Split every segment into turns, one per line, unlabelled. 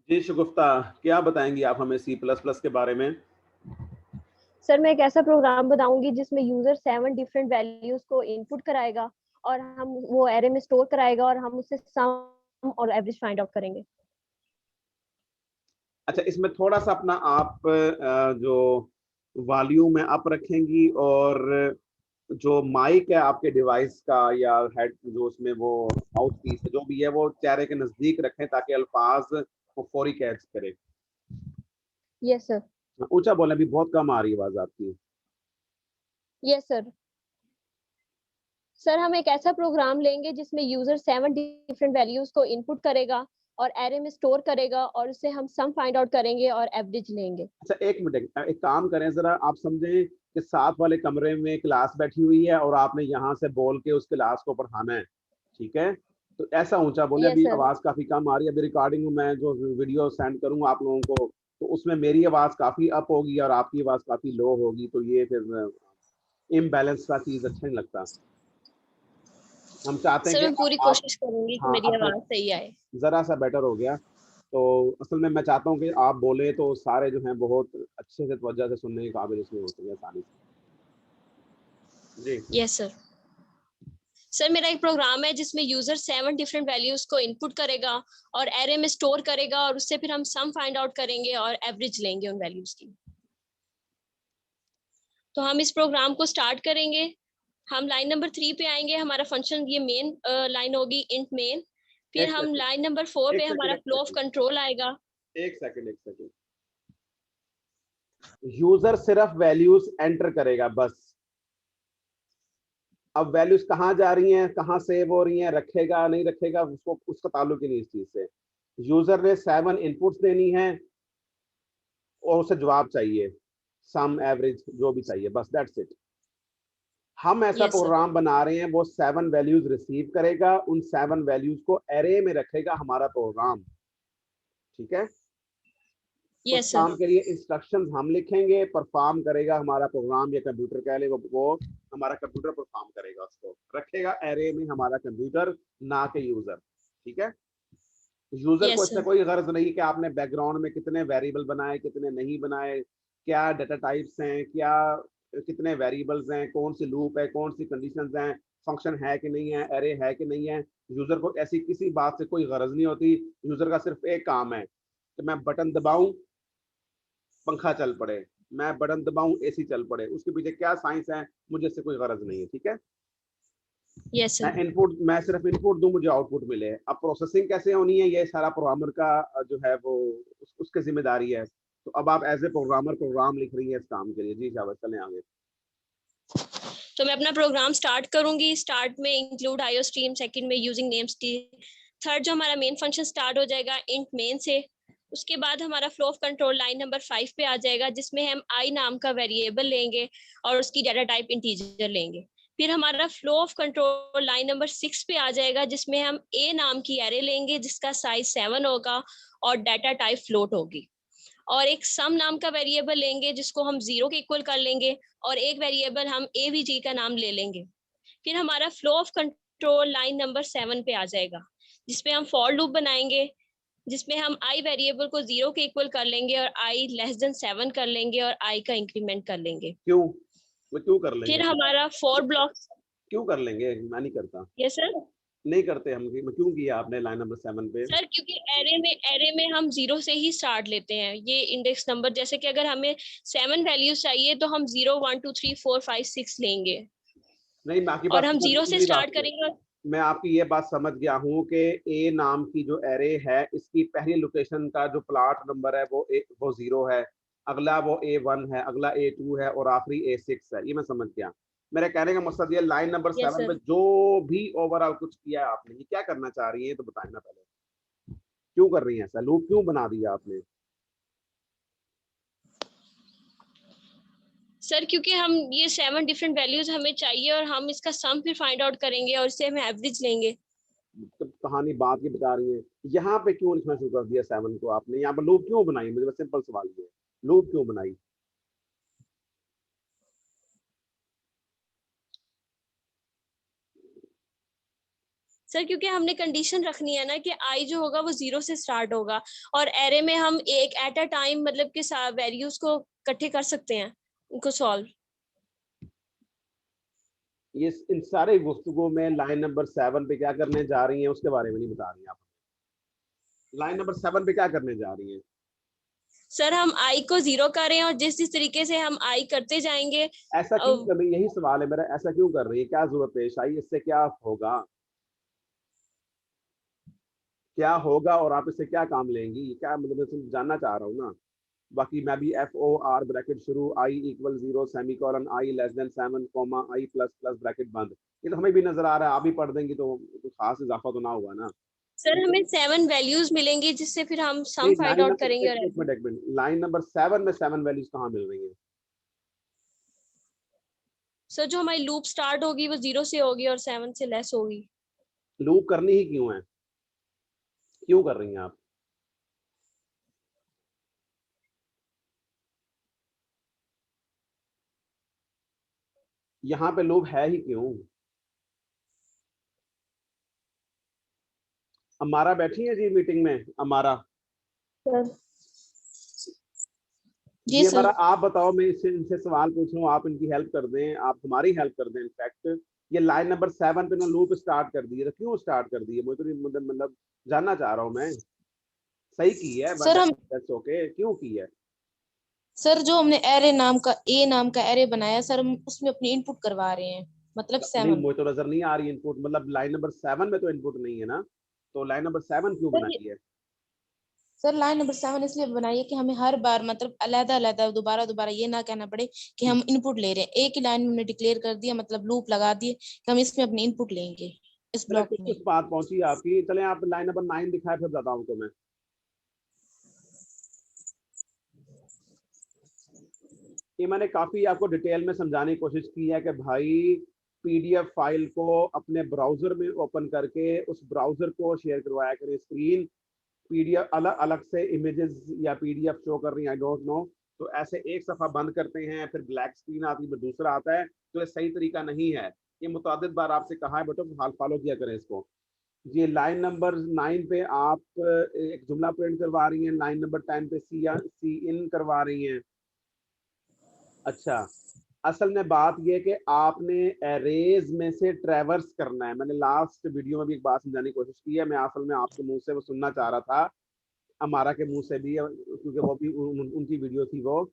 जी शगुफ्ता, क्या बताएंगी आप हमें सी प्लस प्लस के बारे में?
सर मैं एक ऐसा प्रोग्राम बनाऊंगी जिसमें यूजर 7 डिफरेंट वैल्यूज को इनपुट कराएगा और हम वो एरे में स्टोर कराएगा और हम उससे सम और एवरेज फाइंड आउट करेंगे।
अच्छा, इसमें थोड़ा सा अपना आप जो वॉल्यूम है अप रखेंगी, और जो माइक है आपके डिवाइस का या हेड जो उसमें वो माउथ पीस है जो भी है वो चेहरे के नजदीक रखें ताकि अल्फाज को फौरी कैच करे।
Yes sir.
ऊंचा बोले, अभी बहुत कम आ रही है आवाज आपकी।
Yes sir. सर हम एक ऐसा प्रोग्राम लेंगे जिसमें यूजर 7 डिफरेंट वैल्यूज को इनपुट करेगा और एरे में स्टोर करेगा और उससे हम सम फाइंड आउट करेंगे और एवरेज लेंगे।
अच्छा, एक मिनट, एक काम करें जरा, आप समझें कि साथ वाले कमरे में क्लास बैठी हुई है और आपने यहाँ से बोल के उस क्लास को पढ़ाना है, ठीक है? तो ऐसा ऊंचा बोले,
यस
अभी
सर।
आवाज काफी कम आ रही है। अभी रिकॉर्डिंग में जो वीडियो सेंड करूंगा आप लोगों को, तो उसमें मेरी आवाज काफी अप होगी और आपकी आवाज काफी लो होगी, तो ये फिर इम्बैलेंस का चीज अच्छा नहीं लगता। हम चाहते हैं
सर
कि
मैं पूरी
आप
कोशिश करूंगी कि
हाँ,
मेरी
अब तो
आवाज सही आए।
जरा सा बेटर हो गया। तो असल में मैं चाहता हूँ कि आप बोले तो सारे जो हैं बहुत अच्छे से तवज्जो से सुनने के काबिल इसमें हो सके आसानी से। जी।
Yes sir. सर मेरा एक प्रोग्राम है जिसमें यूजर 7 डिफरेंट वैल्यूज को इनपुट करेगा और एरे में स्टोर करेगा और उससे फिर हम सम फाइंड आउट करेंगे और एवरेज लेंगे उन वैल्यूज की। तो हम इस प्रोग्राम को स्टार्ट करेंगे। हम लाइन नंबर 3 पे आएंगे। हमारा फंक्शन ये मेन लाइन होगी इंट मेन। फिर
एक
हम
सेकंड,
लाइन नंबर 4
एक
पे
सेकंड,
हमारा
एक
फ्लो ऑफ
सेकंड,
कंट्रोल आएगा।
एक सेकंड, एक सेकंड। यूजर सिर्फ वैल्यूज एंटर करेगा बस। अब वैल्यूज कहाँ जा रही हैं, कहाँ सेव हो रही हैं, रखेगा नहीं रखेगा, उसको उसका ताल्लुक ही नहीं इस चीज से। यूजर ने 7 इनपुट्स देनी है और उसे जवाब चाहिए, सम एवरेज जो भी चाहिए, बस दैट्स इट। हम ऐसा
यस सर।
प्रोग्राम बना रहे हैं, वो 7 वैल्यूज रिसीव करेगा, उन 7 वैल्यूज को एरे में रखेगा हमारा प्रोग्राम, ठीक है? उस
यस सर।
काम के लिए इंस्ट्रक्शंस हम लिखेंगे, परफॉर्म करेगा हमारा प्रोग्राम या कंप्यूटर कह ले, वो हमारा कंप्यूटर परफॉर्म करेगा, उसको रखेगा एरे में हमारा कंप्यूटर, ना कि यूजर, ठीक है? यूजर को
यस
इससे
सर।
कोई गर्ज नहीं कि आपने बैकग्राउंड में कितने वेरिएबल बनाए कितने नहीं बनाए, क्या डाटा टाइप्स हैं, क्या कितने वेरिएबल्स हैं, कौन सी लूप है, कौन सी कंडीशंस हैं, फंक्शन है कि नहीं है, एरे है कि नहीं है। यूजर को ऐसी किसी बात से कोई गरज नहीं होती। यूजर का सिर्फ एक काम है कि मैं बटन दबाऊं, पंखा चल पड़े, मैं बटन दबाऊं, एसी चल पड़े, उसके पीछे क्या साइंस है मुझे इससे कोई गरज नहीं है, ठीक है?
Yes sir.
मैं सिर्फ इनपुट दूं, मुझे आउटपुट मिले। अब प्रोसेसिंग कैसे होनी है ये सारा प्रोग्रामर का जो है वो उसकी जिम्मेदारी है। तो अब आप एज ए प्रोग्रामर प्रोग्राम लिख रही हैं इस काम के लिए। जी शाबाश, चलें आगे।
तो मैं अपना प्रोग्राम स्टार्ट करूंगी। स्टार्ट में इंक्लूड आईओ स्ट्रीम, सेकंड में यूजिंग नेम स्ट्रीम, थर्ड जो हमारा मेन फंक्शन स्टार्ट हो जाएगा इंट मेन से। उसके बाद हमारा flow of control line number 5 पे आ जाएगा जिसमें हम आई नाम का वेरिएबल लेंगे और उसकी डाटा टाइप इंटीजर लेंगे। फिर हमारा flow of control line number 6 पे आ जाएगा जिसमें हम ए नाम की एरे लेंगे जिसका साइज 7 होगा और डाटा टाइप फ्लोट होगी। और एक सम नाम का वेरिएबल लेंगे जिसको हम 0 के इक्वल कर लेंगे और एक वेरिएबल हम एवीजी का नाम ले लेंगे। फिर हमारा flow of control line number 7 पे आ जाएगा जिसपे हम फॉर लूप बनाएंगे जिसमें हम आई वेरिएबल को 0 के इक्वल कर लेंगे और आई लेस देन 7 कर लेंगे और आई का इंक्रीमेंट कर लेंगे।
क्यों? वो क्यों कर लेंगे
फिर
हम?
हमारा फॉर ब्लॉक।
क्यों कर लेंगे? मैं नहीं करता।
Yes sir.
नहीं करते हम। क्यों किया आपने लाइन नंबर 7 पे?
सर क्योंकि एरे में हम 0 से ही स्टार्ट लेते हैं ये इंडेक्स नंबर। जैसे कि अगर हमें 7 वैल्यूज चाहिए तो हम 0 1 2 3 4 5 6 लेंगे
नहीं, मैं आपकी
और
बात
हम
समझ,
0 से
मेरी बात
स्टार्ट
सुनो।
करेंगे।
मैं आपकी ये बात समझ गया हूँ कि ए नाम की जो एरे है इसकी पहली लोकेशन का जो प्लॉट नंबर है वो 0 है, अगला वो A1 है, अगला A2 है और आखिरी A6 है। ये मैं समझ गया। मेरे कहने का मकसद ये, लाइन नंबर
यस
7
सर।
में जो भी ओवरऑल कुछ किया है आपने, ये क्या करना चाह रही है ये तो बताएं ना पहले। क्यों कर रही है ऐसा? लूप क्यों बना दिया आपने?
सर क्योंकि हम ये 7 डिफरेंट वैल्यूज हमें चाहिए और हम इसका सम फिर फाइंड आउट करेंगे और इससे हम एवरेज लेंगे।
तो कहानी बात की बता रही है। यहाँ पे क्यों लिखना शुरू कर दिया 7 को आपने? यहाँ पर लूप क्यों बनाई? मुझे बस सिंपल सवाल ये है, लूप क्यों बनाई?
सर क्योंकि हमने कंडीशन रखनी है ना कि आई जो होगा वो 0 से स्टार्ट होगा, और एरे में हम एक एट अ टाइम मतलब कि वैल्यूज को इकट्ठे कर सकते हैं, उनको सॉल्व।
ये इन सारे गुफ्तगू में लाइन नंबर 7 पे क्या करने जा रही हैं उसके बारे में नहीं बता रही आप। लाइन नंबर 7 पे क्या करने जा रही हैं?
सर हम आई को 0 कर रहे हैं, और जिस जिस तरीके से हम आई करते जाएंगे।
ऐसा क्यों कर रही, यही सवाल है मेरा, ऐसा क्यों कर रही है, क्या जरूरत पेश आई, इससे क्या होगा, क्या होगा और आप इससे क्या काम लेंगी, क्या मतलब मैं जानना चाह रहा हूँ ना। बाकी मैं भी FOR ब्रैकेट शुरू, I equal 0 semicolon, I less than 7 comma I plus plus bracket बंद, ये तो हमें भी नजर आ रहा है, आप भी पढ़ देंगी तो कुछ खास इजाफा तो ना हुआ ना।
सर हमें 7 वैल्यूज मिलेंगी जिससे फिर हम सम
नहीं,
फाइंड
लाइन
आउट
नंबर
करेंगे। और
एक मिनट एक मिनट, लाइन नंबर 7 में 7 वैल्यूज कहाँ मिल रही हैं?
सर जो हमारी लूप स्टार्ट होगी वो 0 से होगी और 7 से लेस होगी।
लूप करनी ही क्यों है, क्यों कर रही हैं आप? यहाँ पे लूप है ही क्यों? अमारा बैठी है जी मीटिंग में, अमारा
सर जी
जी,
सर।
हमारा आप बताओ, मैं इससे इनसे सवाल पूछ रहा हूँ, आप इनकी हेल्प कर दें, आप हमारी हेल्प कर दें। इनफैक्ट ये लाइन नंबर 7 पे ना लूप स्टार्ट कर दी है, तो क्यों स्टार्ट कर दी है, मुझे तो मतलब जानना चाह रहा हूँ मैं। सही की है
सर हम
दैट्स ओके, क्यों की है?
सर जो हमने एरे नाम का ए नाम का एरे बनाया सर, हम उसमें अपनी इनपुट करवा रहे हैं, मतलब
नहीं,
7।
मुझे तो नजर नहीं आ रही इनपुट, मतलब लाइन नंबर 7 में तो इनपुट नहीं है ना, तो लाइन नंबर 7 क्यों
सर
बनाई है?
सर लाइन नंबर 7 इसलिए बनाई है कि हमें हर बार मतलब अलग अलग दोबारा दोबारा ये ना कहना पड़े कि हम इनपुट ले रहे हैं। एक ही लाइन में हमने डिक्लेयर कर दिया, मतलब लूप लगा दिए कि हम इसमें अपनी इनपुट लेंगे इस
चले,
ब्लॉक
कुछ
में।
कुछ बात पहुंची आपकी, चले आप लाइन नंबर 9 दिखाए फिर बताता हूँ मैं। ये मैंने काफी आपको डिटेल में समझाने की कोशिश की है कि भाई PDF फाइल को अपने ब्राउजर में ओपन करके उस ब्राउजर को शेयर करवाया करें स्क्रीन। PDF अलग अलग से इमेजेस या PDF शो कर रही है, आई डोंट नो, तो ऐसे एक सफा बंद करते हैं फिर ब्लैक स्क्रीन आती है फिर दूसरा आता है, तो ये सही तरीका नहीं है। ये मुतादिद बार आपसे कहा है बेटो, हाल फॉलो किया करें इसको। ये लाइन नंबर 9 पे आप एक जुमला प्रिंट करवा रही हैं, लाइन नंबर 10 पे सी इन करवा रही हैं। अच्छा, असल में बात यह कि आपने एरेज में से ट्रैवर्स करना है, मैंने लास्ट वीडियो में भी एक बात समझाने की कोशिश की है, मैं असल में आपके मुंह से वो सुनना चाह रहा था, हमारा के मुंह से भी, क्योंकि वो भी उनकी वीडियो थी वो,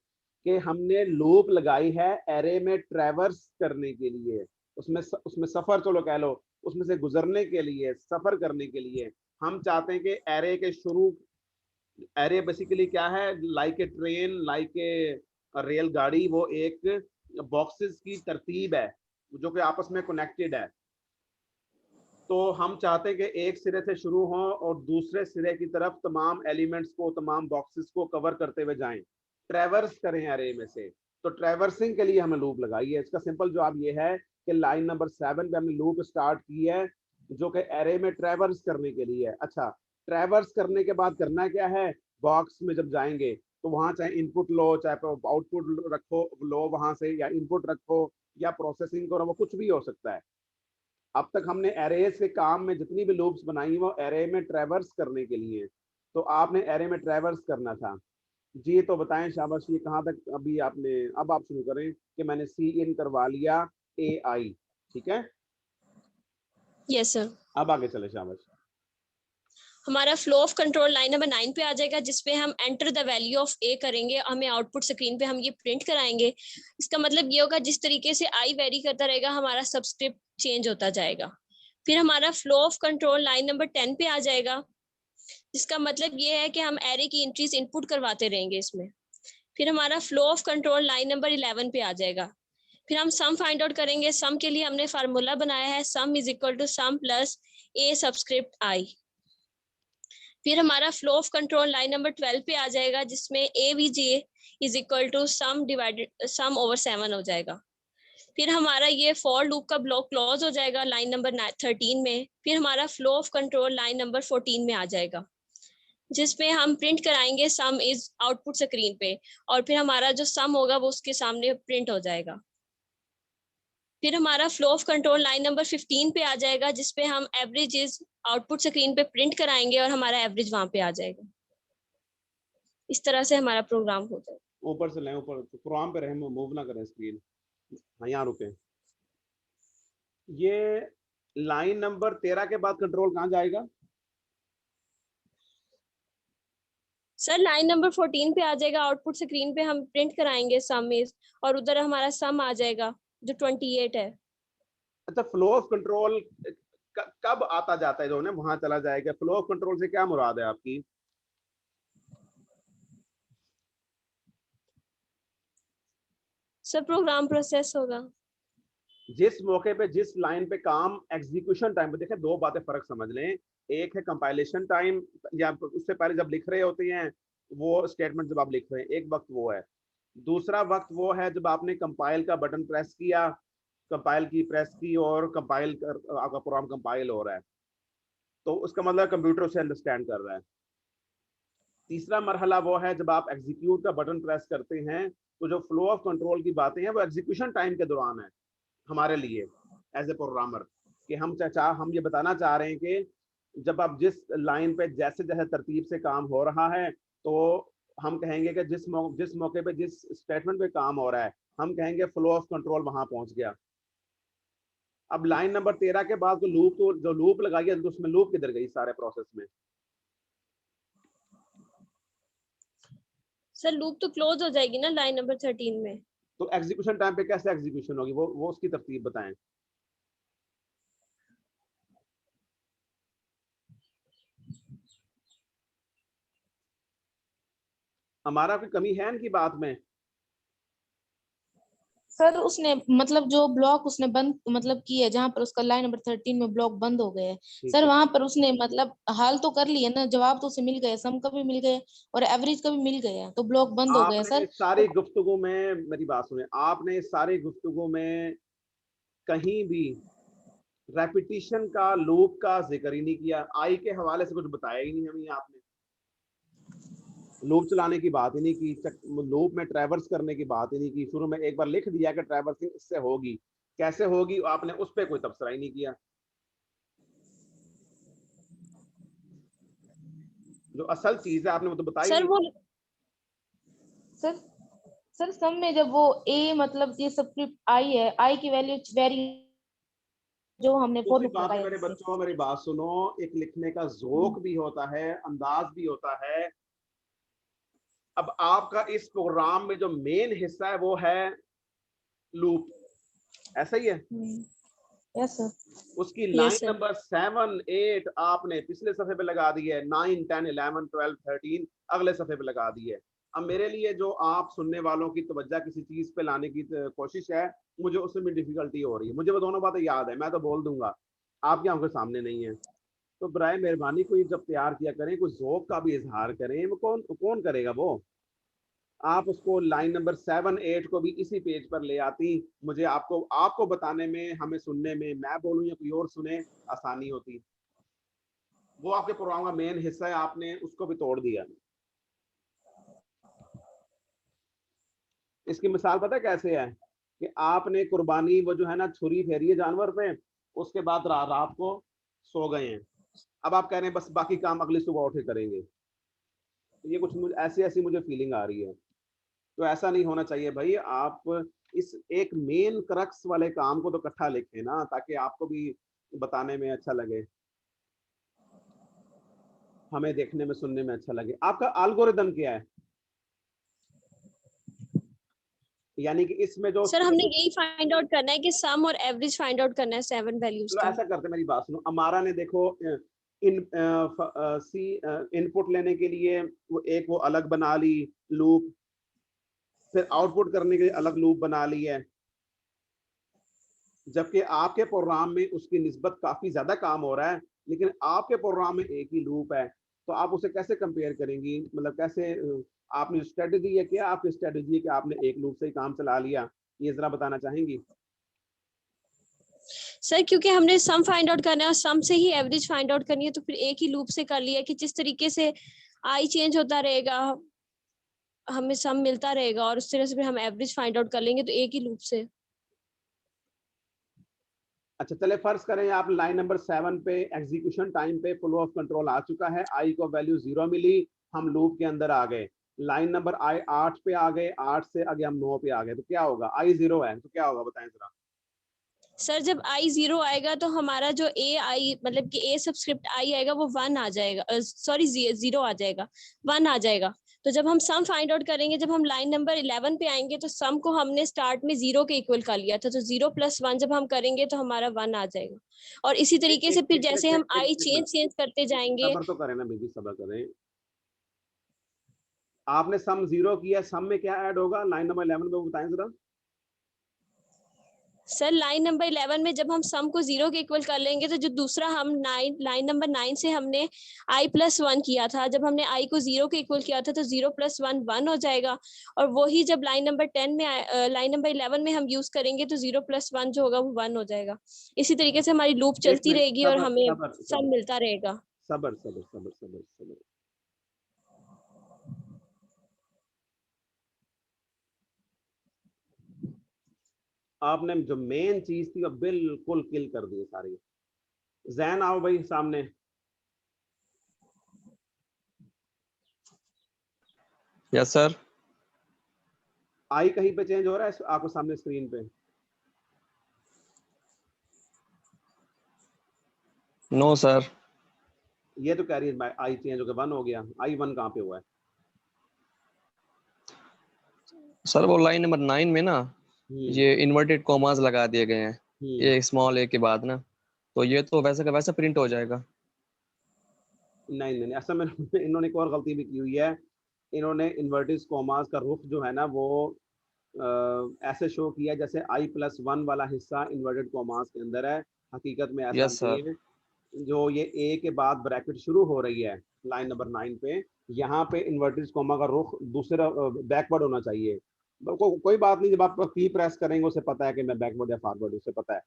कि हमने लूप लगाई है एरे में ट्रैवर्स करने के लिए, उसमें सफर चलो कह लो, उसमें से गुजरने के लिए, सफर करने के लिए। हम चाहते हैं कि एरे के शुरू, एरे बेसिकली क्या है, like a train, like a रेलगाड़ी, वो एक बॉक्सेस की तरतीब है जो कि आपस में कनेक्टेड है। तो हम चाहते हैं कि एक सिरे से शुरू हो और दूसरे सिरे की तरफ तमाम एलिमेंट्स को, तमाम बॉक्सेस को कवर करते हुए जाएं, ट्रैवर्स करें एरे में से। तो ट्रैवर्सिंग के लिए हमें लूप लगाई है। इसका सिंपल जवाब ये है कि लाइन नंबर 7 पे हमने लूप स्टार्ट की है जो कि एरे में ट्रैवर्स करने के लिए है। अच्छा, ट्रैवर्स करने के बाद करना क्या है, बॉक्स में जब जाएंगे तो वहां चाहे इनपुट लो, चाहे आउटपुट रखो लो वहां से, या इनपुट रखो या प्रोसेसिंग करो, वो कुछ भी हो सकता है। अब तक हमने एरेज के काम में जितनी भी लूप्स बनाई वो एरे में ट्रैवर्स करने के लिए, तो आपने एरे में ट्रैवर्स करना था। जी तो बताएं शाबाश, ये कहाँ तक अभी आपने, अब आप शुरू करें कि मैंने सी इन करवा लिया AI, ठीक है,
यस सर।
अब आगे चले शाबाश।
हमारा flow of control line number 9 पे आ जाएगा, जिसपे हम एंटर द वैल्यू ऑफ ए करेंगे, हमें आउटपुट स्क्रीन पे हम ये प्रिंट कराएंगे। इसका मतलब ये होगा जिस तरीके से आई वेरी करता रहेगा हमारा सबस्क्रिप्ट चेंज होता जाएगा। फिर हमारा flow of control line number 10 पे आ जाएगा, जिसका मतलब ये है कि हम एरे की एंट्रीज इनपुट करवाते रहेंगे इसमें। फिर हमारा flow of control line number 11 पे आ जाएगा। फिर हम सम फाइंड आउट करेंगे। सम के लिए हमने फार्मूला बनाया है, sum is equal to sum plus A subscript I. फिर हमारा flow of control line number 12 पे आ जाएगा, जिसमें AVG is equal to sum divided sum over 7 हो जाएगा। फिर हमारा ये फॉर लूप का ब्लॉक क्लोज हो जाएगा लाइन नंबर 13 में। फिर हमारा flow of control line number 14 में आ जाएगा, जिसमें हम प्रिंट कराएंगे सम इज आउटपुट स्क्रीन पे, और फिर हमारा जो सम होगा वो उसके सामने प्रिंट हो जाएगा। फिर हमारा flow of control line number 15 पे आ जाएगा, जिसपे हम एवरेजेस आउटपुट स्क्रीन पे प्रिंट कराएंगे और हमारा एवरेज वहां पे आ जाएगा। इस तरह से हमारा प्रोग्राम होता है।
ऊपर से लें, ऊपर प्रोग्राम पे रहे, मूव ना करें स्क्रीन। हाँ यहाँ रुके। ये लाइन नंबर 13 के बाद कंट्रोल कहाँ जाएगा?
सर लाइन नंबर 14 पे आ जाएगा, आउटपुट स्क्रीन पे हम प्रिंट कराएंगे सम इज, और उधर हमारा सम आ जाएगा जो 28 है।
अच्छा, फ्लो ऑफ कंट्रोल कब आता जाता है जो है वहां चला जाएगा? फ्लो ऑफ कंट्रोल से क्या मुराद है आपकी?
सर प्रोग्राम प्रोसेस होगा।
जिस मौके पे जिस लाइन पे काम एग्जीक्यूशन टाइम पे, देखें दो बातें फर्क समझ लें। एक है कंपाइलेशन टाइम, या उससे पहले जब लिख रहे होते हैं वो स्टेटमेंट जब आप लिख रहे हैं, एक वक्त वो है। दूसरा वक्त वो है जब आपने कंपाइल का बटन प्रेस किया, कंपाइल की प्रेस की और कंपाइल कर आपका प्रोग्राम कंपाइल हो रहा है, तो उसका मतलब कंप्यूटर उसे अंडरस्टैंड कर रहा है। तीसरा मरहला वो है जब आप एग्जीक्यूट का बटन प्रेस करते हैं, तो जो फ्लो ऑफ कंट्रोल की बातें हैं वो एग्जीक्यूशन टाइम के दौरान है हमारे लिए एज ए प्रोग्रामर, कि हम ये बताना चाह रहे हैं कि जब आप जिस लाइन पे जैसे जैसे तरतीब से काम हो रहा है, तो हम कहेंगे कि जिस मौके पे जिस स्टेटमेंट पे काम हो रहा है, हम कहेंगे फ्लो ऑफ कंट्रोल वहां पहुंच गया। अब लाइन नंबर 13 के बाद जो लूप लगाई है, तो उसमें लूप किधर गई सारे प्रोसेस में?
सर लूप तो क्लोज हो जाएगी ना लाइन नंबर 13 में।
तो एग्जीक्यूशन टाइम पे कैसे एग्जीक्यूशन होगी, वो उसकी तरतीब बताएं। हमारा कोई कमी है इनकी बात में?
सर उसने मतलब जो ब्लॉक उसने बंद मतलब की है, जहाँ पर उसका लाइन नंबर 13 में ब्लॉक बंद हो गए है सर, वहां पर उसने मतलब हल तो कर लिया ना, जवाब तो उसे मिल गए, सम का भी मिल गए और एवरेज का भी मिल गया, तो ब्लॉक बंद हो गया
आपने
सर।
सारी गुफ्तगू में, मेरी बात सुने, आपने सारी गुफ्तगू में कहीं भी रेपिटिशन का, लूप का जिक्र ही नहीं किया। आई के हवाले से कुछ बताया ही नहीं हमें आपने। लूप चलाने की बात ही नहीं की, लूप में ट्रैवर्स करने की बात ही नहीं की। शुरू में एक बार लिख दिया कि ट्रैवर्सिंग इससे होगी, कैसे होगी आपने उस पर कोई तबसरा ही नहीं किया। जो असल चीज है आपने वो तो बताई
सर
नहीं।
वो
सर सर सम में जब वो ए मतलब ये सब आई है, आई की वैल्यू वेरी जो हमने फॉर
दूसरी
लूप
बात है
लगाया
मेरे
इससे।
बच्चों, मेरी बात सुनो, एक लिखने का ज़ोक भी होता है, अंदाज भी होता है। अब आपका इस प्रोग्राम में जो मेन हिस्सा है वो है लूप, ऐसा ही है?
Yes sir.
उसकी
यस
लाइन
सर।
नंबर 7, 8 आपने पिछले सफे पे लगा दी है, 9, 10, 11, 12, 13 अगले सफे पे लगा दी है। अब मेरे लिए जो आप सुनने वालों की तवज्जो किसी चीज पे लाने की कोशिश है, मुझे उसमें भी डिफिकल्टी हो रही है। मुझे वो दोनों बातें याद है, मैं तो बोल दूंगा, आपकी आंखों के सामने नहीं है। तो बराए मेहरबानी कोई जब तैयार किया करें, कोई ज़ौक का भी इजहार करें। वो कौन कौन करेगा वो? आप उसको लाइन नंबर 7, 8 को भी इसी पेज पर ले आती, मुझे आपको आपको बताने में, हमें सुनने में, मैं बोलूं या कोई और सुने, आसानी होती। वो आपके प्रोग्राम का मेन हिस्सा है, आपने उसको भी तोड़ दिया। इसकी मिसाल पता है कैसे है? कि आपने कुर्बानी वो जो है ना, छुरी फेरी है जानवर पे, उसके बाद रात को सो गए हैं, अब आप कह रहे हैं बस बाकी काम अगली सुबह उठ के करेंगे। तो ये कुछ मुझे ऐसी ऐसी मुझे फीलिंग आ रही है। तो ऐसा नहीं होना चाहिए भाई। आप इस एक मेन क्रक्स वाले काम को तो इकट्ठा लिखें ना, ताकि आपको भी बताने में अच्छा लगे, हमें देखने में सुनने में अच्छा लगे। आपका एल्गोरिदम क्या है? यानी कि इसमें जो
सर हमने यही फाइंड आउट करना है कि सम और एवरेज फाइंड आउट करना है 7 वैल्यूज
चलो
का।
ऐसा करते हैं, मेरी बात सुनो। अमारा ने देखो इनपुट लेने के लिए वो अलग बना ली लूप, फिर आउटपुट करने के लिए अलग लूप बना ली है, जबकि आपके प्रोग्राम में उसकी निस्बत काफी ज्यादा काम हो रहा है, लेकिन आपके प्रोग्राम में एक ही लूप है। तो आप उसे कैसे कंपेयर करेंगी? मतलब कैसे आपने स्ट्रेटेजी है क्या? आपकी स्ट्रेटेजी है कि आपने एक लूप से ही काम चला लिया? ये जरा बताना चाहेंगी?
सर क्योंकि हमने सम फाइंड आउट करना है और सम से ही एवरेज फाइंड आउट करनी है, तो फिर एक ही लूप से कर लिया कि जिस तरीके से आई चेंज होता रहेगा हमें सम मिलता रहेगा, और उस तरह से फिर हम एवरेज फाइंड आउट कर लेंगे, तो एक ही लूप से।
अच्छा चले फर्ज करें आप लाइन नंबर 7 पे एग्जीक्यूशन टाइम पे फ्लो ऑफ कंट्रोल आ चुका है, आई को वैल्यू 0 मिली, हम लूप के अंदर आ गए, लाइन नंबर आई 8 पे आ गए, 8 से आगे हम 9 पे आ गए, तो क्या होगा? आई 0 है तो क्या होगा बताएं जरा।
सर जब आई 0 आएगा तो हमारा जो ए आई मतलब कि ए सबस्क्रिप्ट आई आएगा वो 1 आ जाएगा, सॉरी 0 आ जाएगा, 1 आ जाएगा। तो जब हम सम फाइंड आउट करेंगे, जब हम लाइन नंबर 11 पे आएंगे तो सम को हमने स्टार्ट में 0 के इक्वल कर लिया था, तो 0 + 1 जब हम करेंगे तो हमारा 1 आ जाएगा। और इसी तरीके से फिर जैसे हम आई चेंज करते जाएंगे।
सबर तो करें ना बीबी, सबर करें। आपने सम 0 किया, सम में क्या ऐड होगा लाइन नंबर 11 पे, बताएं जरा।
सर लाइन नंबर 11 में जब हम सम को 0 के इक्वल कर लेंगे तो जो दूसरा हम लाइन नंबर 9 से हमने i + 1 किया था, जब हमने i को 0 के इक्वल किया था तो 0 + 1 1 हो जाएगा। और वही जब लाइन नंबर 10 में लाइन नंबर 11 में हम यूज करेंगे तो 0 + 1 जो होगा वो 1 हो जाएगा। इसी तरीके से हमारी लूप
एक
चलती
मिनट,
रहेगी और
सबर
हमें
सबर
सम
सबर
मिलता रहेगा।
सबर सबर सबर सबर सबर। आपने जो मेन चीज थी वो बिल्कुल किल कर दी सारी। जैन आओ भाई सामने।
Yes sir.
आई कहीं पे चेंज हो रहा है आपको सामने स्क्रीन पे?
No sir.
ये तो कह रही है आई चेंज हो गया, 1 हो गया, आई 1 कहाँ पे हुआ है?
सर वो लाइन नंबर 9 में ना ये इन्वर्टेड कॉमास लगा दिए गए हैं, ये स्मॉल ए के बाद ना, तो ये तो वैसे का वैसा प्रिंट हो जाएगा।
नहीं नहीं ऐसा में इन्होंने एक और गलती भी की हुई है। इन्होंने इन्वर्टेड कॉमास का रुख जो है ना वो ऐसे शो किया जैसे i+1 वाला हिस्सा इन्वर्टेड कॉमास के अंदर है, हकीकत में ऐसा
यस
नहीं
सर।
है। जो ये ए के बाद ब्रैकेट शुरू हो रही है लाइन नंबर 9 पे, यहाँ पे इन्वर्टेड कॉमा का रुख दूसरा बैकवर्ड होना चाहिए। कोई बात नहीं, जब आप की प्रेस करेंगे उसे पता है कि मैं बैकवर्ड या फॉरवर्ड, उसे पता है।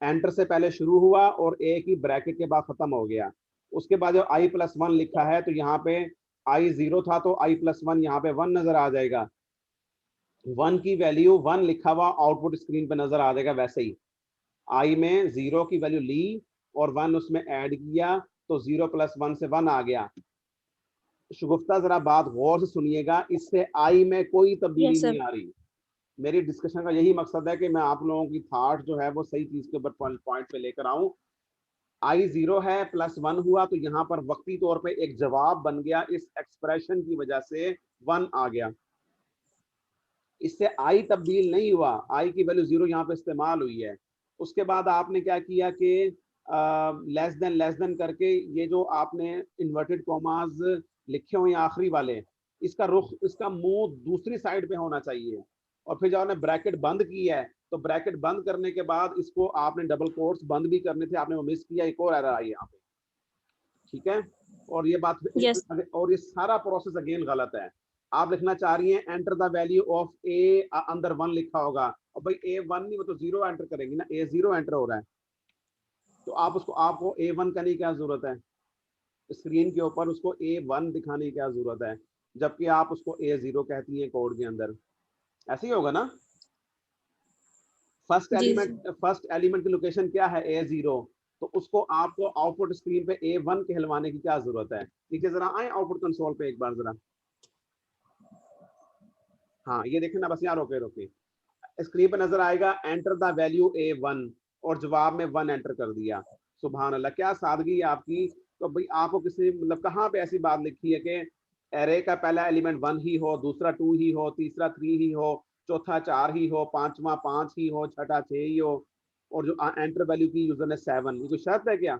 एंटर से पहले शुरू हुआ और ए की ब्रैकेट के बाद खत्म हो गया। उसके बाद जो i+1 लिखा है तो यहाँ पे आई 0 था तो i+1 यहाँ पे 1 नजर आ जाएगा। 1 की वैल्यू 1 लिखा हुआ आउटपुट स्क्रीन पे नजर आ जाएगा। वैसे ही आई में 0 की वैल्यू ली और 1 उसमें ऐड किया तो 0 + 1 से 1 आ गया। शुगुफ्ता जरा बात गौर से सुनिएगा, इससे आई में कोई तब्दीली
यस सर।
नहीं आ रही। मेरी डिस्कशन का यही मकसद है कि मैं आप लोगों की थॉट जो है वो सही चीज के ऊपर पॉइंट पे लेकर आऊं। आई 0 है +1 हुआ तो यहाँ पर वक्ती तौर पे एक जवाब बन गया, इस एक्सप्रेशन की वजह से 1 आ गया। इससे आई तब्दील नहीं हुआ, आई की वैल्यू 0 यहाँ पे इस्तेमाल हुई है। उसके बाद आपने क्या किया कि लेस देन करके ये जो आपने इन्वर्टेड कॉमास लिखे हुए आखिरी वाले, इसका रुख, इसका मुंह दूसरी साइड पे होना चाहिए। और फिर जब आपने ब्रैकेट बंद की है तो ब्रैकेट बंद करने के बाद इसको आपने डबल कोट्स बंद भी करने थे, आपने वो मिस किया, एक और एरर आई यहाँ पे। ठीक है, और ये बात
यस
और ये सारा प्रोसेस अगेन गलत है। आप लिखना चाह रही हैं एंटर द वैल्यू ऑफ ए, अंदर 1 लिखा होगा और भाई ए 1 नहीं, वो तो 0 एंटर करेंगी ना, ए 0 एंटर हो रहा है तो आप उसको, आपको A1 करने की क्या जरूरत है? स्क्रीन के ऊपर उसको A1 दिखाने की क्या जरूरत है, जबकि आप उसको A0 कहती हैं कोड के अंदर। ऐसे ही होगा ना। फर्स्ट
जी
एलिमेंट की लोकेशन क्या है? A0, तो उसको आपको आउटपुट स्क्रीन पे A1 कहलवाने की क्या जरूरत है? नीचे जरा आए आउटपुट कंसोल पे एक बार जरा। हाँ ये देखें ना, बस यहाँ रोके रोके स्क्रीन पे नजर आएगा एंटर द वैल्यू A1 और जवाब में 1 एंटर कर दिया। सुभान अल्लाह, क्या सादगी है आपकी। तो भाई आपको किसी मतलब कहाँ पे ऐसी बात लिखी है कि एरे का पहला एलिमेंट 1 ही हो, दूसरा 2 ही हो, तीसरा 3 ही हो, चौथा 4 ही हो, पांचवा 5 ही हो, छठा 6 ही हो, और जो एंटर वैल्यू की यूजर ने 7, ये कोई शर्त है क्या?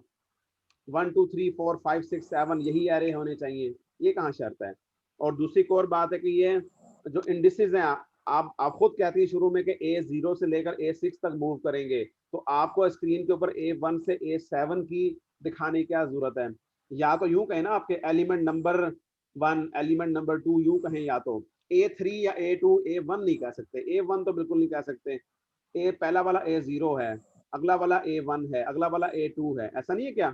1 2 3 4 5 6 7 यही एरे होने चाहिए, ये कहाँ शर्त है? और दूसरी एक और बात है कि ये जो इंडिसेस हैं, आप खुद कहती है शुरू में कि A0 से लेकर A6 तक मूव करेंगे, तो आपको स्क्रीन के ऊपर A1 से A7 की दिखाने की क्या जरूरत है? या तो यूं कहें ना, आपके एलिमेंट नंबर 1 एलिमेंट नंबर 2 यूं कहें, या तो A3 या A2, A1 नहीं कह सकते, A1 तो बिल्कुल नहीं कह सकते। ए पहला वाला A0 है, अगला वाला A1 है, अगला वाला A2 है, ऐसा नहीं है क्या?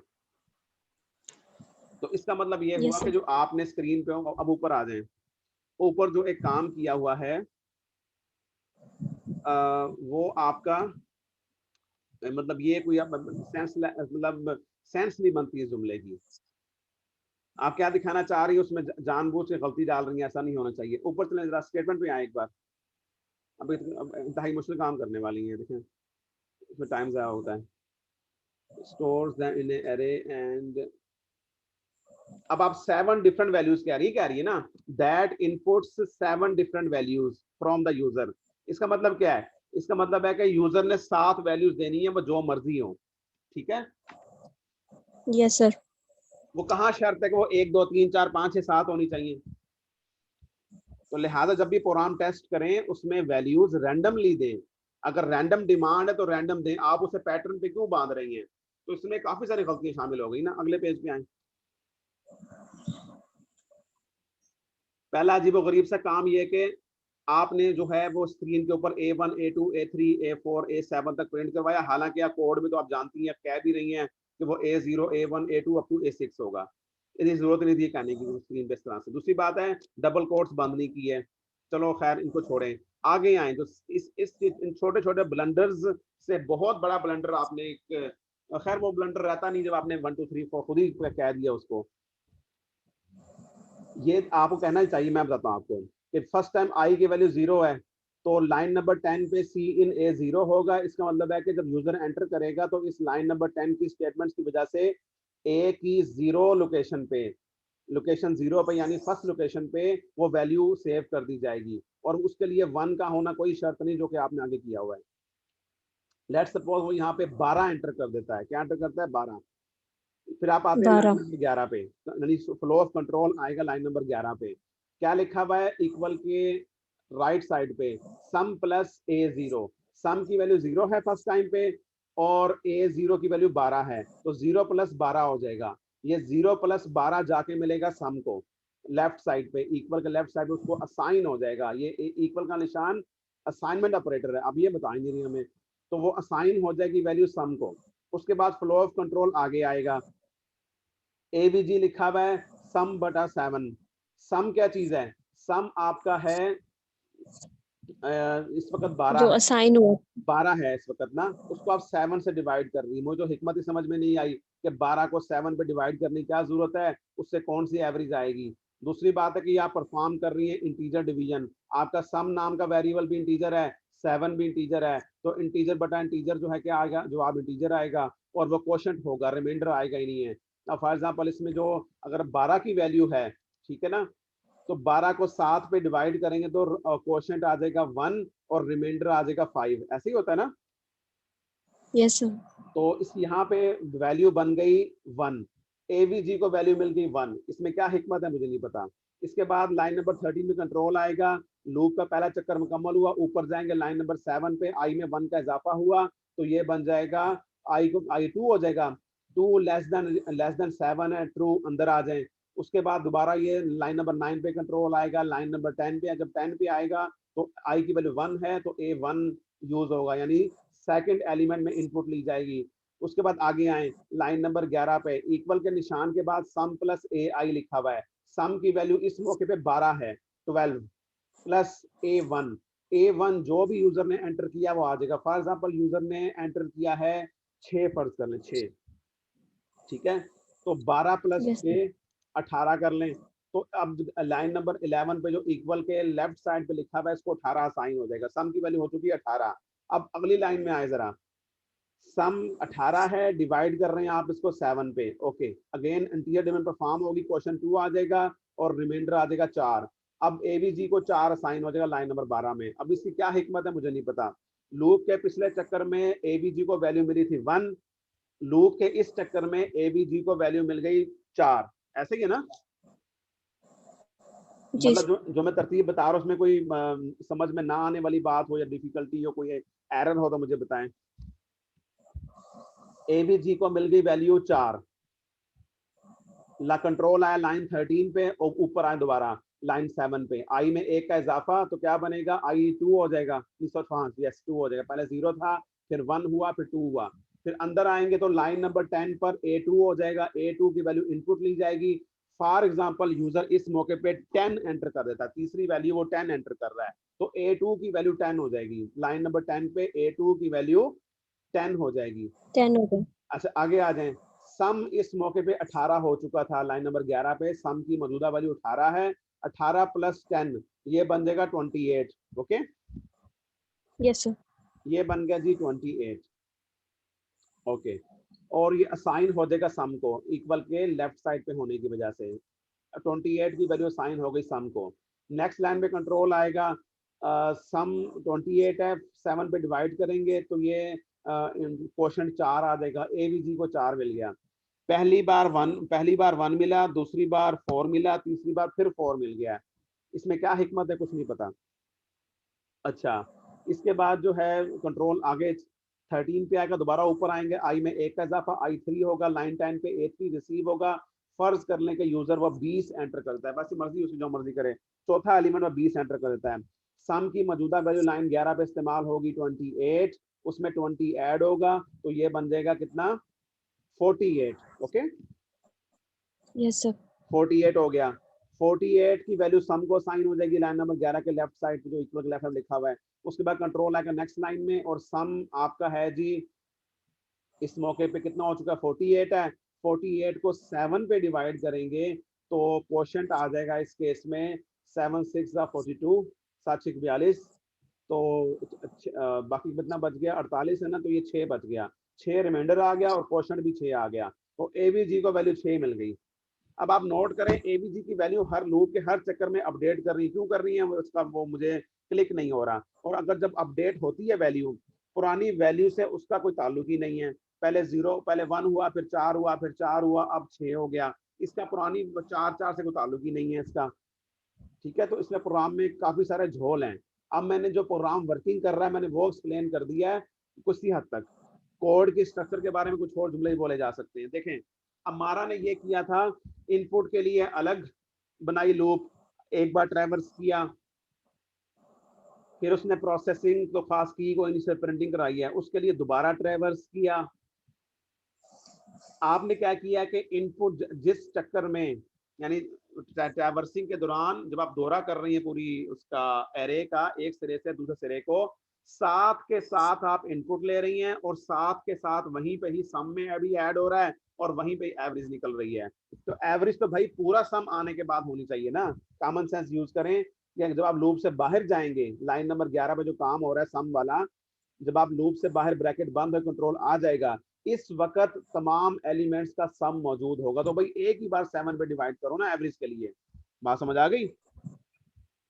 तो इसका मतलब ये हुआ
यस
कि
सर।
जो आपने स्क्रीन पे, अब ऊपर आ जाए, ऊपर जो एक काम किया हुआ है वो आपका मतलब ये कोई सेंस मतलब सेंस नहीं बनती इस जुमले की। आप क्या दिखाना चाह रही है उसमें जानबूझ के गलती डाल रही है, ऐसा नहीं होना चाहिए। ऊपर चले जरा स्टेटमेंट पे आए एक बार। अब इंतहाई मुश्किल काम करने वाली है, देखें इसमें टाइम ज़्यादा होता है। Stores the in array and, अब आप 7 डिफरेंट वैल्यूज कह रही है ना, that inputs 7 different values from the user. इसका मतलब क्या है? इसका मतलब है कि यूजर ने 7 वैल्यूज देनी है, वो जो मर्जी हो, ठीक है।
Yes sir.
वो कहाँ शर्त है कि वो 1 2 3 4 5 6 7 होनी चाहिए? तो लिहाजा जब भी प्रोग्राम टेस्ट करें उसमें वैल्यूज रैंडमली दें। अगर रैंडम डिमांड है तो रैंडम दें, आप उसे पैटर्न पे क्यों बांध रही हैं? तो इसमें काफी सारी गलतियां शामिल हो गई ना। अगले पेज पे आए। पहला अजीबोगरीब सा काम ये कि आपने जो है वो स्क्रीन के ऊपर A1 A2 A3 A4 A7 तक प्रिंट करवाया, हालांकि आप कोड में तो आप जानती हैं, कह भी रही हैं कि वो A0 A1 A2 up to A6 होगा। इसकी जरूरत नहीं थी कहने की स्क्रीन पे इस तरह से। दूसरी बात है डबल कोट्स बंद नहीं की है। चलो खैर इनको छोड़ें, आगे आए। तो इस इन छोटे छोटे ब्लंडर्स से बहुत बड़ा ब्लंडर आपने एक, खैर वो ब्लंडर रहता नहीं जब आपने 1 2 3 4 खुद ही कह दिया उसको। ये आपको कहना ही चाहिए, मैं बताता हूँ आपको कि फर्स्ट टाइम आई की वैल्यू 0 है तो लाइन नंबर 10 पे सी इन ए 0 होगा। इसका मतलब है कि जब यूजर एंटर करेगा तो इस लाइन नंबर 10 की स्टेटमेंट्स की वजह से ए की 0 लोकेशन पे, लोकेशन 0 पे यानी फर्स्ट लोकेशन पे वो वैल्यू सेव कर दी जाएगी, और उसके लिए 1 का होना कोई शर्त नहीं, जो कि आपने आगे किया हुआ है। लेट्स सपोज वो यहाँ पे 12 एंटर कर देता है। क्या एंटर करता है? 12। फिर आप आते हैं लाइन
12।
नंबर 11 पे, यानी फ्लो ऑफ कंट्रोल आएगा लाइन नंबर 11 पे। क्या लिखा हुआ है? इक्वल के राइट साइड पे सम प्लस A0। सम की वैल्यू 0 है फर्स्ट टाइम पे और A0 की वैल्यू 12 है, तो 0 + 12 हो जाएगा। ये 0 + 12 जाके मिलेगा सम को लेफ्ट साइड पे, इक्वल के लेफ्ट साइड पे उसको असाइन हो जाएगा। ये इक्वल का निशान असाइनमेंट ऑपरेटर है, अब ये बताएंगे नहीं हमें। तो वो असाइन हो जाएगी वैल्यू सम को। उसके बाद फ्लो ऑफ कंट्रोल आगे आएगा। एबीजी लिखा हुआ है सम बटा 7। सम क्या चीज है? सम आपका है इस वक्त 12
जो
है,
असाइन हुआ।
12 है इस वक्त ना, उसको आप 7 से डिवाइड कर रही है। मुझे जो हिकमत ही समझ में नहीं आई कि 12 को 7 पे डिवाइड करने की क्या जरूरत है, उससे कौन सी एवरेज आएगी। दूसरी बात है कि आप परफॉर्म कर रही है इंटीजर डिवीजन। आपका सम नाम का वेरिएबल भी इंटीजर है, 7 भी इंटीजर है, तो इंटीजर बटा इंटीजर जो है क्या आएगा? जवाब इंटीजर आएगा, और वो क्वोशंट होगा, रिमाइंडर आएगा ही नहीं है। अब फॉर एग्जाम्पल इसमें जो अगर 12 की वैल्यू है, ठीक है ना, तो 12 को 7 पे डिवाइड करेंगे तो क्वोशंट आ जाएगा 1 और रिमाइंडर आ जाएगा 5। ऐसे ही होता है ना।
Yes sir.
तो इस यहाँ पे वैल्यू बन गई 1, एवीजी को वैल्यू मिल गई 1। इसमें क्या हिकमत है मुझे नहीं पता। इसके बाद लाइन नंबर 13 में कंट्रोल आएगा। लूप का पहला चक्कर मुकम्मल हुआ, ऊपर जाएंगे लाइन नंबर 7 पे, आई में 1 का इजाफा हुआ तो ये बन जाएगा आई को आई 2 हो जाएगा। 2 लेस देन 7 है, ट्रू, अंदर आ जाए। उसके बाद दोबारा ये लाइन नंबर 9 पे कंट्रोल आएगा, लाइन नंबर 10 पे। जब 10 पे आएगा तो आई की वैल्यू 1 है तो A1 यूज होगा, यानी सेकंड एलिमेंट में इनपुट ली जाएगी। उसके बाद आगे आए लाइन नंबर 11 पे, इक्वल के निशान के बाद सम प्लस AI लिखा हुआ है। सम की वैल्यू इस मौके पे 12 है, 12 प्लस A1। A1 जो भी यूजर ने एंटर किया वो आ जाएगा। फॉर एग्जाम्पल यूजर ने एंटर किया है 6, फर्ज कर लें 6, ठीक है, तो 12 +
यस
6 18 कर लें। तो अब लाइन नंबर 11 पे जो इक्वल के लेफ्ट साइड पे लिखा हुआ है इसको 18 असाइन हो जाएगा। सम की वैल्यू हो चुकी है 18। अब अगली लाइन में आए जरा, सम 18 है, डिवाइड कर रहे हैं आप इसको 7 पे, okay, again integer division perform होगी, क्वेश्चन 2 आ जाएगा और रिमाइंडर आ जाएगा 4। अब एवीजी को 4 असाइन हो जाएगा लाइन नंबर 12 में। अब इसकी क्या हिकमत है मुझे नहीं पता। लूप के पिछले चक्कर में एवीजी को वैल्यू मिली थी 1, लूप के इस चक्कर में एवीजी को वैल्यू मिल गई 4। ऐसे ही है ना?
जी
मतलब जो मैं तरतीब बता रहा हूँ उसमें कोई समझ में ना आने वाली बात हो या डिफिकल्टी हो, कोई एरर हो तो मुझे बताएं। एवीजी को मिल गई वैल्यू 4, ला कंट्रोल आया लाइन 13 पे और ऊपर आए दोबारा लाइन 7 पे, आई में 1 का इजाफा तो क्या बनेगा? आई 2 हो जाएगा। यस 2 हो जाएगा, पहले 0 था फिर 1 हुआ फिर 2 हुआ। फिर अंदर आएंगे तो लाइन नंबर 10 पर A2 हो जाएगा। A2 की वैल्यू इनपुट ली जाएगी। फॉर एग्जाम्पल यूजर इस मौके पे 10 एंटर कर देता है, तीसरी वैल्यू वो 10 एंटर कर रहा है, तो A2 की वैल्यू 10 हो जाएगी। लाइन नंबर 10 पे A2 की वैल्यू 10 हो जाएगी।
10 हो गया।
अच्छा आगे आ जाएं। सम इस मौके पे 18 हो चुका था, लाइन नंबर 11 पे सम की मौजूदा वैल्यू 18 है। 18 प्लस 10 ये बन जाएगा 28। Okay,
yes sir.
ये बन गया जी 28। ओके, और ये असाइन हो जाएगा सम को इक्वल के लेफ्ट साइड पे होने की वजह से 28 की वैल्यू असाइन हो गई सम को। नेक्स्ट लाइन पे कंट्रोल आएगा, सम 28 है, 7 पे डिवाइड करेंगे तो ये क्वोशंट 4 आ जाएगा। एवीजी को 4 मिल गया। पहली बार 1 मिला, दूसरी बार 4 मिला, तीसरी बार फिर 4 मिल गया। इसमें क्या हिकमत है कुछ नहीं पता। अच्छा, इसके बाद जो है कंट्रोल आगे 13 पे आएगा, दोबारा ऊपर आएंगे, आई में 1 का इजाफा, आई 3 होगा, लाइन 10 पे A3 रिसीव होगा। फर्ज कर लें कि यूजर वो 20 एंटर करता है, बस मर्जी उसकी जो मर्जी करे, चौथा एलिमेंट वो 20 एंटर कर देता है। सम की मौजूदा वैल्यू लाइन 11 पे इस्तेमाल होगी 28, उसमें 20 ऐड होगा तो ये बन जाएगा कितना 48। Okay,
yes sir.
48 हो गया। 48 की वैल्यू सम को साइन हो जाएगी लाइन नंबर 11 के लेफ्ट साइड पे जो इक्वल के लेफ्ट में लिखा हुआ है। उसके बाद कंट्रोल आएगा नेक्स्ट लाइन में और सम आपका है जी इस मौके पे कितना हो चुका है 48 है। 48 को 7 पे डिवाइड करेंगे तो क्वोशंट आ जाएगा इस केस में 7 6 42, 7 6 42, तो बाकी कितना बच गया 48 है ना, तो ये 6 बच गया, 6 रिमाइंडर आ गया और क्वोशंट भी 6 आ गया, तो एवीजी को वैल्यू 6 मिल गई। अब आप नोट करें एवीजी की वैल्यू हर लूप के हर चक्कर में अपडेट कर रही है, क्यों कर रही है उसका वो मुझे क्लिक नहीं हो रहा। और अगर जब अपडेट होती है वैल्यू, पुरानी वैल्यू से उसका कोई ताल्लुक ही नहीं है, पहले 0 पहले 1 हुआ, फिर 4 हुआ, फिर 4 हुआ, अब 6 हो गया, इसका पुरानी 4 से कोई ताल्लुक ही नहीं है इसका। ठीक है, तो इसमें प्रोग्राम में काफी सारे झोल हैं। अब मैंने जो प्रोग्राम वर्किंग कर रहा है मैंने वो एक्सप्लेन कर दिया है कुछ ही हद तक। कोड की स्ट्रक्चर के बारे में कुछ और जुमले बोले जा सकते हैं। देखें, अमारा ने ये किया था, इनपुट के लिए अलग बनाई लूप, एक बार ट्रैवर्स किया, फिर उसने प्रोसेसिंग तो खास की को इनिशियल प्रिंटिंग कराई है, उसके लिए दोबारा ट्रैवर्स किया। आपने क्या किया कि इनपुट जिस चक्कर में यानी ट्रैवर्सिंग के दौरान जब आप दौरा कर रही हैं पूरी उसका एरे का एक सिरे से दूसरे सिरे को, साथ के साथ आप इनपुट ले रही हैं और साथ के साथ वहीं पे ही सम में अभी ऐड हो रहा है और वहीं पे एवरेज निकल रही है। तो एवरेज तो भाई पूरा सम आने के बाद होनी चाहिए ना, कॉमन सेंस यूज करें कि जब आप लूप से बाहर जाएंगे, लाइन नंबर 11 पे जो काम हो रहा है सम वाला, जब आप लूप से बाहर ब्रैकेट बंद है कंट्रोल आ जाएगा, इस वक्त तमाम एलिमेंट्स का सम मौजूद होगा, तो भाई एक ही बार 7 पे डिवाइड करो ना एवरेज के लिए। बात समझ आ गई?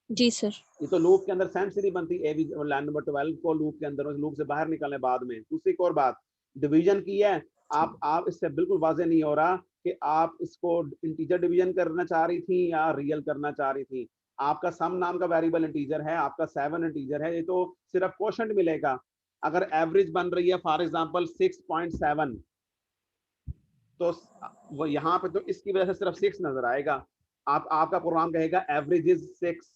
जी सर।
ये तो लूप के अंदर सेंस नहीं बनती एवरेज लाइन नंबर 12 को लूप के अंदर, लूप से बाहर निकलने बाद में। दूसरी एक और बात, डिवीजन की है, आप इससे बिल्कुल वाजे नहीं हो रहा कि आप इसको इंटीजर डिवीजन करना चाह रही थी या रियल करना चाह रही थी। आपका सम नाम का वेरिएबल इंटीजर है, आपका 7 इंटीजर है, ये तो सिर्फ क्वोशंट मिलेगा। अगर एवरेज बन रही है फॉर एग्जांपल 6.7, तो वो यहाँ पे तो इसकी वजह से सिर्फ 6 नजर आएगा। आपका प्रोग्राम कहेगा एवरेज इज 6,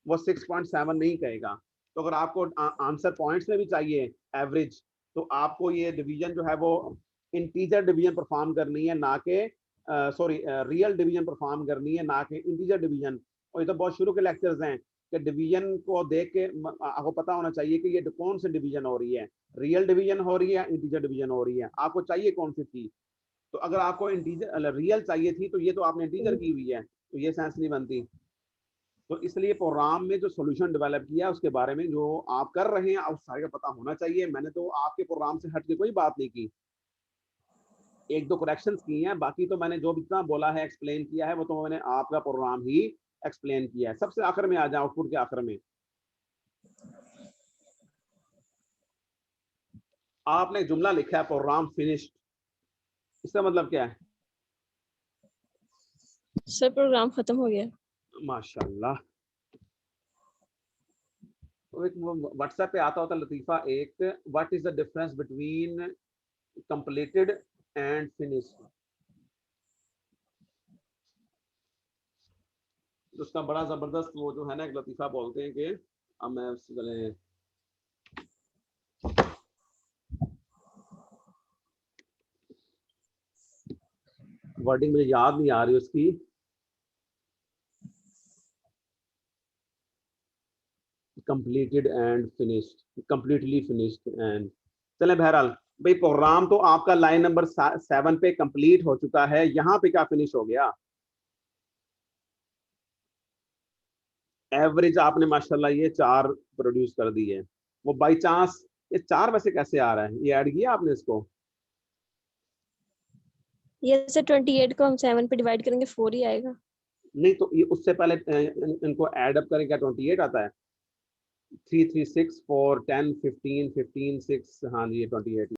वो 6.7 नहीं कहेगा। तो अगर आपको आंसर पॉइंट्स में भी चाहिए एवरेज, तो आपको ये डिवीजन जो है वो इंटीजर डिवीजन परफॉर्म करनी है, ना के सॉरी रियल डिवीजन परफॉर्म करनी है, ना कि इंटीजर डिवीजन। और ये तो बहुत शुरू के लेक्चर्स हैं कि डिवीजन को देख के आपको पता होना चाहिए कि ये कौन सी डिवीजन हो रही है, रियल डिवीजन हो रही है, इंटीजर डिवीजन हो रही है, आपको चाहिए कौन सी थी। तो अगर आपको इंटीजर रियल चाहिए थी तो ये तो आपने इंटीजर की हुई है, तो ये सेंस नहीं बनती। तो इसलिए प्रोग्राम में जो सॉल्यूशन डेवलप किया उसके बारे में जो आप कर रहे हैं उस सारे का पता होना चाहिए। मैंने तो आपके प्रोग्राम से हट के कोई बात नहीं की, एक दो करेक्शंस की हैं, बाकी तो मैंने जो जितना बोला है एक्सप्लेन किया है वो तो मैंने आपका प्रोग्राम ही एक्सप्लेन किया है। सबसे आखिर में आ जाए, आउटपुट के आखिर में आपने जुमला लिखा है प्रोग्राम फिनिश्ड, इसका मतलब क्या है?
सर प्रोग्राम खत्म हो गया।
माशाल्लाह। तो एक व्हाट्सएप पे आता होता लतीफा एक, what is the difference between completed and finished, उसका बड़ा जबरदस्त वो जो है ना एक लतीफा बोलते हैं कि अब मैं उससे पहले वर्डिंग मुझे याद नहीं आ रही उसकी, completed and finished, completely finished and, चले बहरहाल भाई प्रोग्राम तो आपका लाइन नंबर 7 पे कंप्लीट हो चुका है, यहाँ पे क्या फिनिश हो गया? एवरेज आपने माशाल्लाह ये 4 प्रोड्यूस कर दिए, वो बाई चांस ये 4 वैसे कैसे आ रहा है? ये ऐड किया आपने इसको?
ये से 28 को हम 7 पे डिवाइड करेंगे 4 ही आएगा।
नहीं तो ये उससे पहले इनको ऐड अप करें, क्या 28 आता है? 3 3 6 4 10 15 15 6, हाँ जी ये 28